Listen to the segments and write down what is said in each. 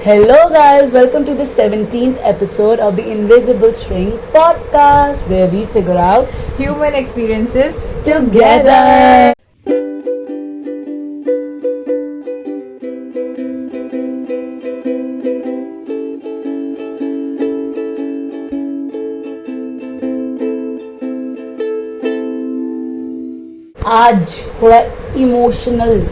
Hello, guys, welcome to the 17th episode of the Invisible String podcast where we figure out human experiences together. आज थोड़ा emotional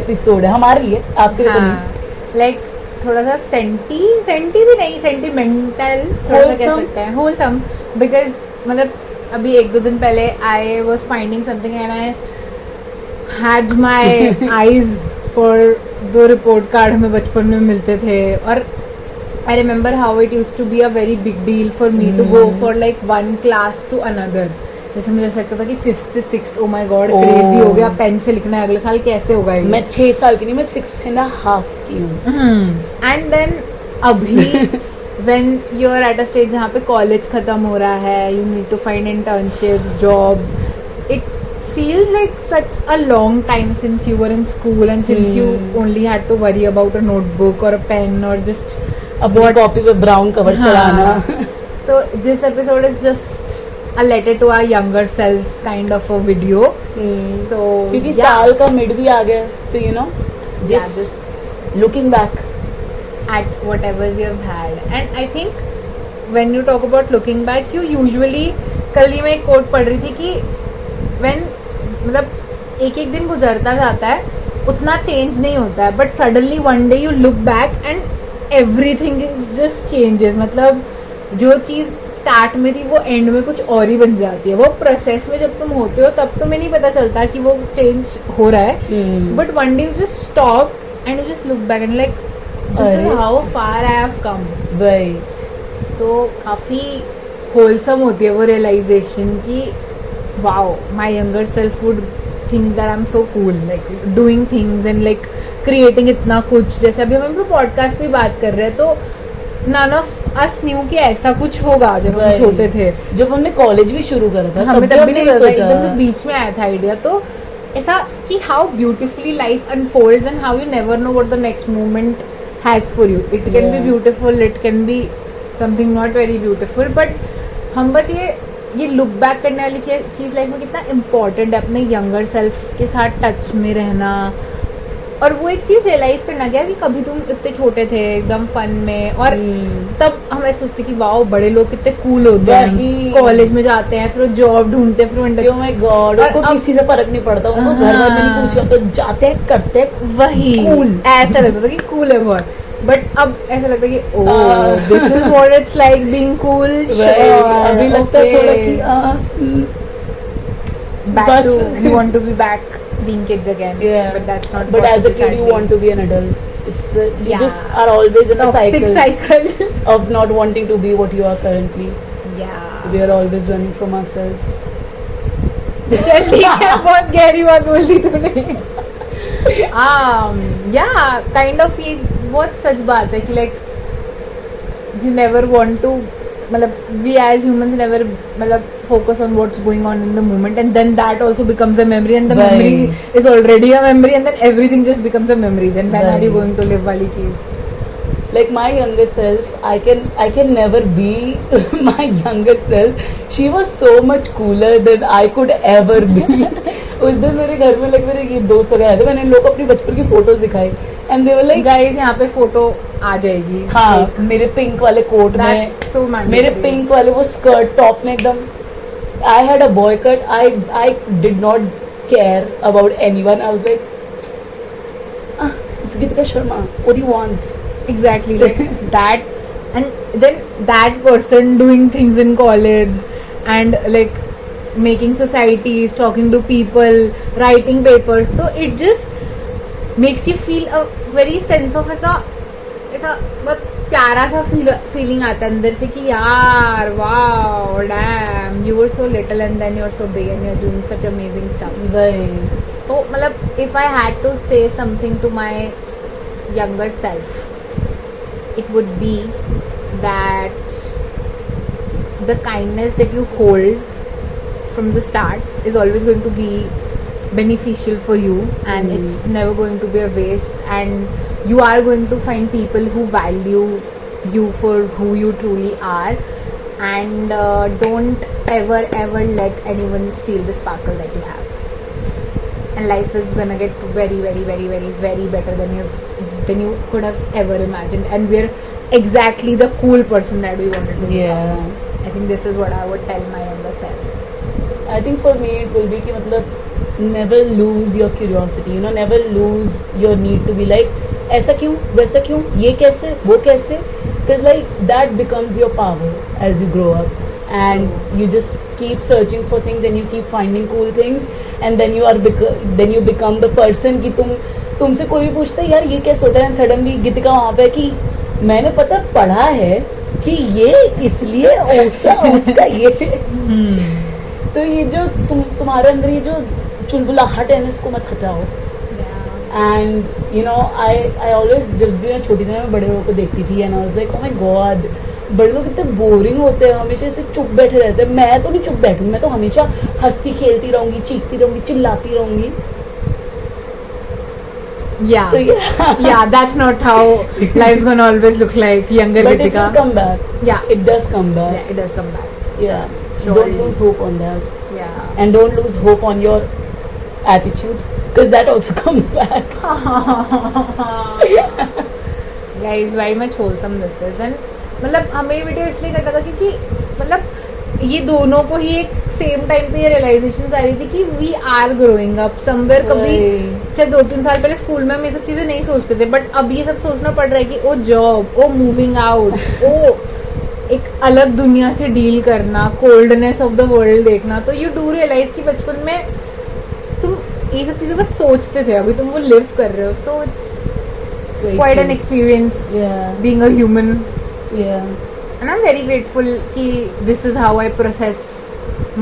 episode है हमारे लिए, आपके लिए तो नहीं। लाइक थोड़ा सा सेंटी भी नहीं, सेंटिमेंटल थोड़ा सा कह सकते हैं, होलसम। बिकॉज मतलब अभी 1-2 दिन पहले I was finding something and I had my eyes for दो रिपोर्ट कार्ड हमें बचपन में मिलते थे। और I remember how it used to be a very big deal for me to go for like one class to another. जैसे मुझे ऐसा लगता था कि 5th से 6th, oh my God crazy हो गया, पेन से लिखना है, अगले साल कैसे होगा ये? मैं 6 साल की नहीं, मैं 6.5 की हूँ। एंड देन अभी when you are at a stage जहाँ पे कॉलेज खत्म हो रहा है, you need to find internships, jobs, it feels like such a long time since you were in school and since you only had to worry about a notebook or a pen or just अपनी copy पे brown cover चढ़ाना। So this episode is just a letter to our younger selves kind of a video. So क्योंकि साल का mid भी आ गया, तो you know, just looking back at whatever we have had. And I think when you talk about looking back, you usually, कल ही मैं एक coat पढ़ रही थी कि when मतलब एक दिन गुजरता जाता है, उतना चेंज नहीं होता है, but suddenly one day you look back and everything is just changes. मतलब जो चीज़ स्टार्ट में थी वो एंड में कुछ और ही बन जाती है। वो प्रोसेस में जब तुम होते हो तब तुम्हें नहीं पता चलता कि वो चेंज हो रहा है, but one day you just stop and you just look back and like this is how far I have come. वही तो काफ़ी होलसम होती है वो रियलाइजेशन कि wow, my younger self would think that I'm so cool, like doing things and like creating इतना कुछ। जैसे अभी हम लोग पॉडकास्ट पे बात कर रहे हैं, तो none of us knew कि ऐसा कुछ होगा जब हम छोटे थे। जब हमने कॉलेज भी शुरू करा था हमें तब भी नहीं सोचा, एकदम तो बीच में आया था आइडिया। तो ऐसा कि how beautifully life unfolds and how you never know what the next moment has for you. It can be beautiful, it can be something not very beautiful, but हम बस ये लुक बैक करने वाली चीज़ life में कितना important है, अपने younger self के साथ टच में रहना। और वो एक चीज़ रियलाइज करना गया कि कभी तुम इतने छोटे थे एकदम फन में, और तब हम ऐसे सोचते कि वाओ बड़े लोग कितने कूल होते हैं, कॉलेज में जाते हैं, फिर वो जॉब ढूंढते हैं, फिर ओह माय गॉड उनको किसी से फर्क नहीं पड़ता, उनको घर वाले नहीं पूछते, तो जाते हैं करते हैं, वही कूल ऐसा लगता था कि कूल है बहुत। बट अब ऐसा लगता है कि oh this is what it's like being cool. अभी लगता है थोड़ा कि back to you want to be back being kids again, but that's not but as a kid you want to be an adult. It's you just are always in a cycle of not wanting to be what you are currently. We are always running from ourselves. चलिए बहुत गहरी बात बोल दी तूने। Kind of ये बहुत सच बात है कि like you never want to, मतलब we as humans never मतलब focus on what's going on in the moment, and then that also becomes a memory, and the memory is already a memory, and then everything just becomes a memory. Then when are you going to live वाली चीज़? Like my younger self, I can never be my younger self. She was so much cooler than I could ever be. उस दिन मेरे घर में like मेरे ये दोस्त वगैरह थे, मैंने इन लोगों को अपनी बचपन की फोटोज दिखाई, and they were like guys यहाँ पे फोटो आ जाएगी। हाँ, मेरे पिंक वाले कोट में, so मेरे पिंक वाले वो स्कर्ट टॉप में एकदम। I had a boy cut. I did not care about anyone. I was like, it's Geetika Sharma. What do you want? Exactly, like that. And then that person doing things in college and like making societies, talking to people, writing papers, so it just makes you feel a very sense of ऐसा बहुत प्यारा सा feeling आता है अंदर से कि यार wow damn you were so little and then you are so big and you are doing such amazing stuff. तो मतलब if I had to say something to my younger self, it would be that the kindness that you hold from the start is always going to be beneficial for you, and it's never going to be a waste, and you are going to find people who value you for who you truly are, and don't ever let anyone steal the sparkle that you have, and life is gonna get very better than you could have ever imagined, and we're exactly the cool person that we wanted to be. Yeah. I think this is what I would tell my younger self. I think for me it will be कि मतलब never lose your curiosity, you know, never lose your need to be like ऐसा क्यों, वैसा क्यों, ये कैसे, वो कैसे, because like that becomes your power as you grow up, and you just keep searching for things and you keep finding cool things, and then you become the person कि तुमसे कोई भी पूछता है यार ये कैसे होता है, and suddenly गीतिका वहाँ पे कि मैंने पता पढ़ा है कि ये इसलिए उसका ये तो ये जो तुम्हारे अंदर ये जो चुलबुलाहट है ना, इसको मत हटाओ. And you know I always, जब भी मैं छोटी थी मैं बड़े लोगों को देखती थी and I was like oh my God, बड़े लोग कितने बोरिंग होते हैं, हमेशा ऐसे चुप बैठे रहते हैं. मैं तो नहीं चुप बैठूंगी, मैं तो हमेशा हंसती खेलती रहूंगी, चीखती रहूंगी, चिल्लाती रहूंगी. Yeah. So, yeah. That's not how life's gonna always look like. Younger But it Ritika. will come back. Yeah. It does come back. Yeah, it does come back. Yeah. Surely. Don't lose hope on that. Yeah. And don't lose hope on your attitude, because that also comes back. Guys, very much wholesome this is. And मतलब हमें ये video इसलिए करता था क्योंकि मतलब ये दोनों को ही एक सेम टाइम पे ये रियलाइजेशन आ रही थी कि we are growing up somewhere. कभी चाहे 2-3 साल पहले स्कूल में हम ये सब चीजें नहीं सोचते थे, बट अब ये सब सोचना पड़ रहा है कि ओ जॉब, ओ मूविंग आउट, ओ एक अलग दुनिया से डील करना, कोल्डनेस ऑफ द वर्ल्ड देखना. तो यू डू रियलाइज कि बचपन में तुम ये सब चीजें बस सोचते थे, अभी तुम वो लिव कर रहे हो. So it's quite an experience being a human. And I'm very grateful कि this is how I process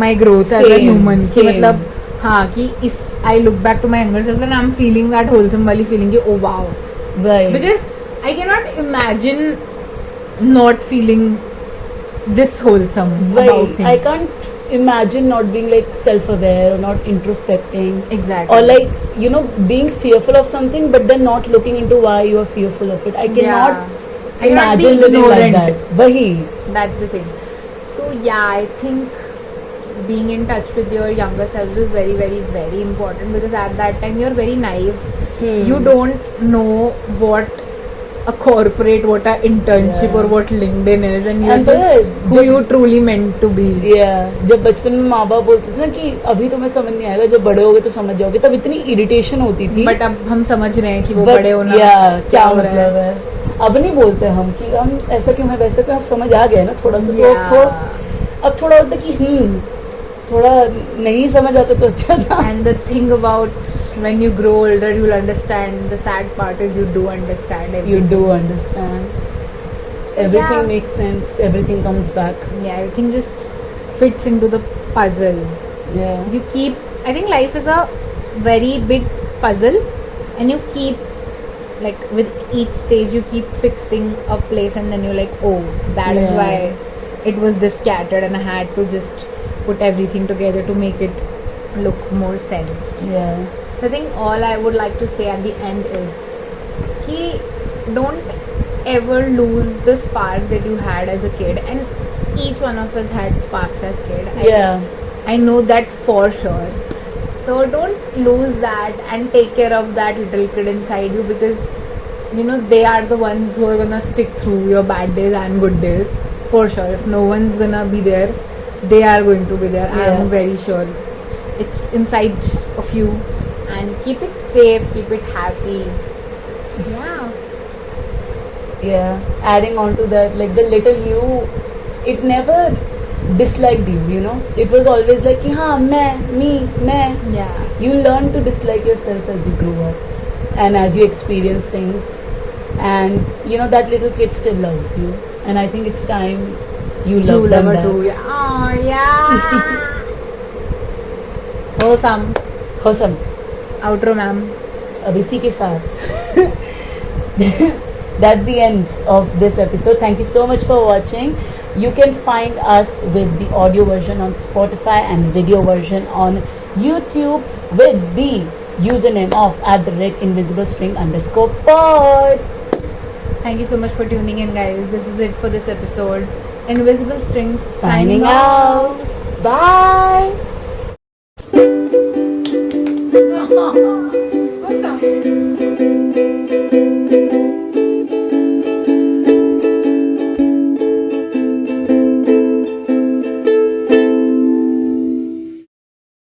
my growth as a human. कि मतलब हाँ कि if I look back to my younger self and I'm feeling that wholesome वाली feeling कि oh wow. Right. Because I cannot imagine not feeling this wholesome about things. I can't imagine not being like self-aware or not introspecting. Exactly. Or like, you know, being fearful of something but then not looking into why you are fearful of it. I cannot imagine living like that. Wahi. That's the thing. So yeah, I think being in touch with your younger selves is very important, because at that time you're very naive. You don't know what a corporate, what a internship or what LinkedIn is, and you're just who you truly meant to be. Yeah. जब बचपन में माँ बाप बोलते थे ना कि अभी तुम्हें समझ नहीं आएगा, जब बड़े होगे तो समझ जाओगे, तब इतनी इरिटेशन होती थी. बट अब हम समझ रहे हैं कि वो बड़े होना क्या मतलब है. अब नहीं बोलते हम कि हम ऐसा क्यों है वैसा क्यों, अब समझ आ गया ना थोड़ा सा. तो अब थोड़ा होता कि थोड़ा नहीं समझ आता तो अच्छा था. And the thing about when you grow older, you'll understand. The sad part is you do understand everything. You do understand. Everything makes sense. Everything comes back. Yeah, everything just fits into the puzzle. Yeah. You keep. I think life is a very big puzzle, and you keep, like, with each stage you keep fixing a place, and then you're like, oh, that is why it was this scattered, and I had to just put everything together to make it look more sense. Yeah. So I think all I would like to say at the end is कि don't ever lose the spark that you had as a kid, and each one of us had sparks as kid. I know that for sure. So don't lose that and take care of that little kid inside you, because you know they are the ones who are gonna stick through your bad days and good days for sure. If no one's gonna be there, they are going to be there. I am very sure. It's inside of you, and keep it safe, keep it happy. Yeah. Adding on to that, like the little you, it never disliked you, you know. It was always like कि हाँ मैं. Yeah. You learn to dislike yourself as you grow up and as you experience things, and you know that little kid still loves you, and I think it's time you love them back. Too. Yeah. Oh yeah. Wholesome. Outro ma'am. अब इसी के साथ that's the end of this episode. Thank you so much for watching. You can find us with the audio version on Spotify and video version on YouTube with the username of @invisiblestring_pod. Thank you so much for tuning in, guys. This is it for this episode. Invisible Strings Signing out. Bye.